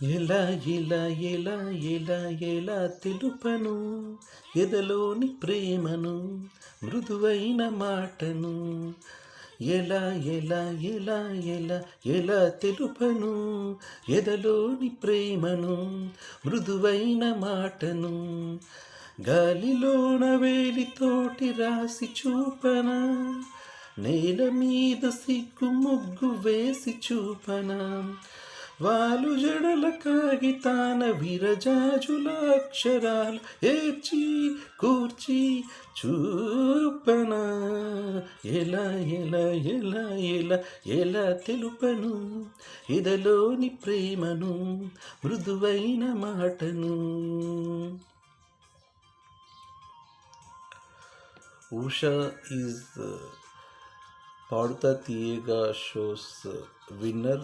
ఎలా ఎలా ఎలా ఎలా ఎలా తెలుపను ఎదలోని ప్రేమను మృదువైన మాటను ఎలా ఎలా ఎలా ఎలా ఎలా తెలుపను ఎదలోని ప్రేమను మృదువైన మాటను గాలిలోన వేలితోటి రాసి చూపనా నేల మీద సిగ్గు ముగ్గు వేసి చూపనా వాలు జడల కాగితాన విరజాజుల అక్షరాలు ఏర్చి కూర్చి చూపనా ఎలా ఎలా ఎలా ఎలా ఎలా తెలుపను ఇదలోని ప్రేమను మృదువైన మాటను. ఉషా ఈజ్ పాడుతా తీయగా షోస్ విన్నర్.